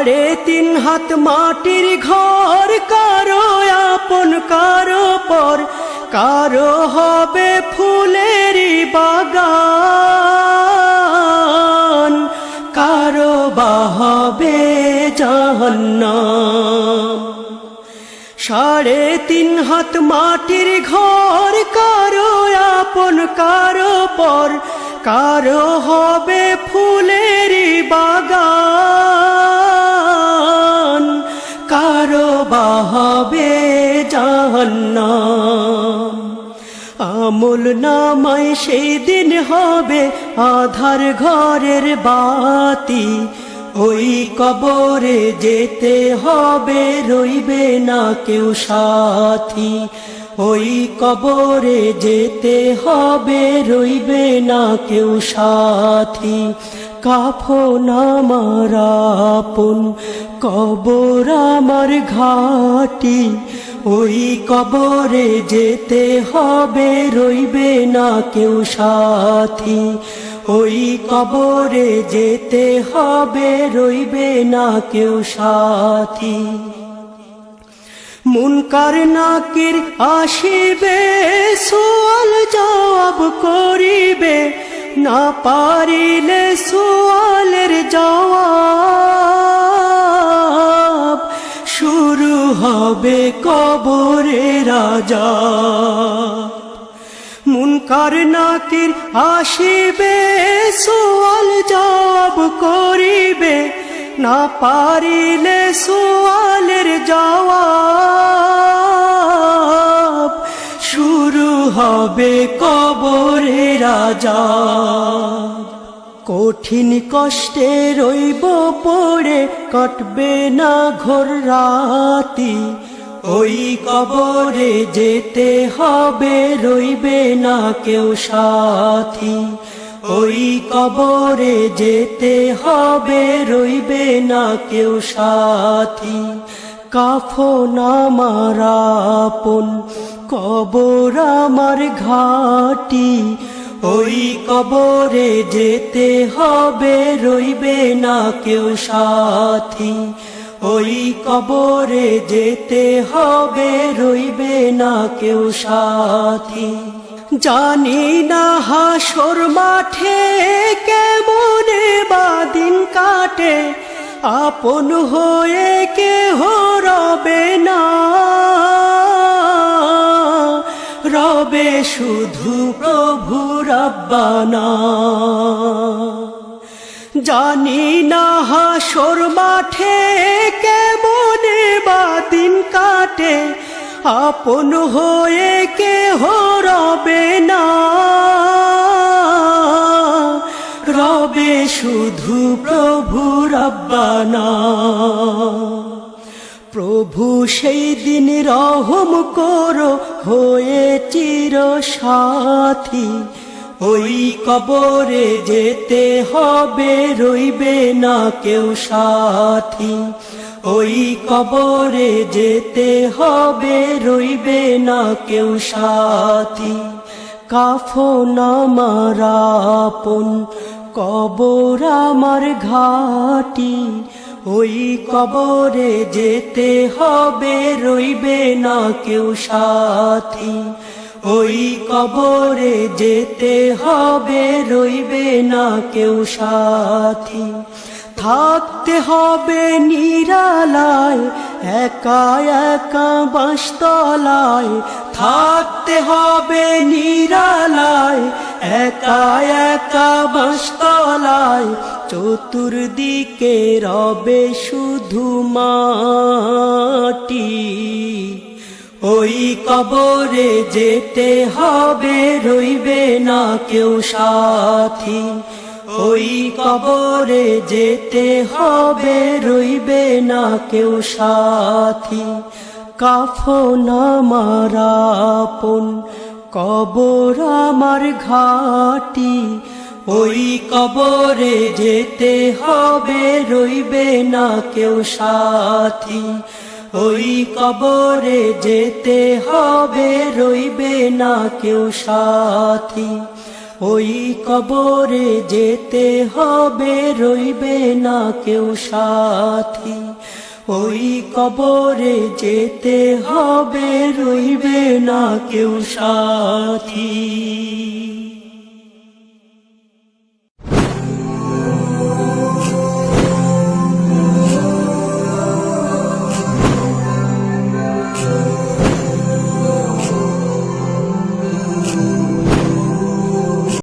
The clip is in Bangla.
3.5 হাত মাটির ঘর, কারো আপন কারো পর, কারো হবে ফুলেরই বাগান, কারো বা হবে জাহান্নাম। 3.5 হাত মাটির ঘর, কারো আপন কারো পর, কারো হবে ফুলেরই বাগান, কারো বা হবে জাহান্নাম। আমল নামায় সেই দিন হবে আধার ঘরের বাতি, ওই কবরে যেতে হবে, রইবে না কেউ সাথী। ওই কবরে যেতে হবে, রইবে না কেউ সাথী। কাফন আমার আপন, কবর আমার ঘাটি, ওই কবরে যেতে হবে, রইবে না কেউ সাথী। ওই কবরে যেতে হবে, রইবে না কেউ সাথী। মুনকার নাকির আসিবে, সুয়াল জবাব করিবে, না পারিলে সুয়ালের জবাব, শুরু হবে কবরের আযাব। মুনকার নাকির আসিবে, সুয়াল জবাব করিবে, না পারিলে সুয়ালের জবাব, শুরু হবে কবরের আযাব। কঠিন কষ্টে রইব পড়ে, কাটবে না ঘোর রাতি, ওই কবরে যেতে হবে, রইবে না কেউ সাথী। ওই কবরে যেতে হবে, রইবে না কেউ সাথী। কাফন আমার আপন, কবর আমার ঘাটি, ওই কবরে যেতে হবে, রইবে না কেউ সাথী। ওই কবরে যেতে হবে, রইবে না কেউ সাথী। জানি না হাসর মাঠে কেমনে বাদিন কাটে, আপন হয়ে কেহ রবে না, রবে শুধু প্রভু রব্বানা। জানি না হাসর মাঠে কেমনে বাদিন কাটে, আপন হয়ে কেহ রবে না, রবে শুধু প্রভু রব্বানা। প্রভু সেই দিন রহম করো হয়ে চির সাথী, ওই কবরে যেতে হবে, রইবে না কেউ সাথী। ওই কবরে যেতে হবে, রইবে না কেউ সাথী। কাফন আমার আপন, কবর আমার ঘাটি, ওই কবরে যেতে হবে, রইবে না কেউ সাথী। ওই কবরে যেতে হবে, রইবে না কেউ সাথী। থাকতে হবে নিরালায়, একা একা বাঁশতলায়, থাকতে হবে নিরালায়, একা একা বাঁশতলায়, চতুর্দিকে রবে শুধু মাটি। ওই কবরে যেতে হবে, রইবে না কেউ সাথী। ওই কবরে যেতে হবে, রইবে না কেউ সাথী। কাফন আমার আপন, কবর আমার ঘাটি, ওই কবরে যেতে হবে, রইবে না কেউ সাথী। ওই কবরে যেতে হবে, রইবে না কেউ সাথী। ওই কবরে যেতে হবে, রইবে না কেউ সাথী। ওই কবরে যেতে হবে, রইবে না কেউ সাথী।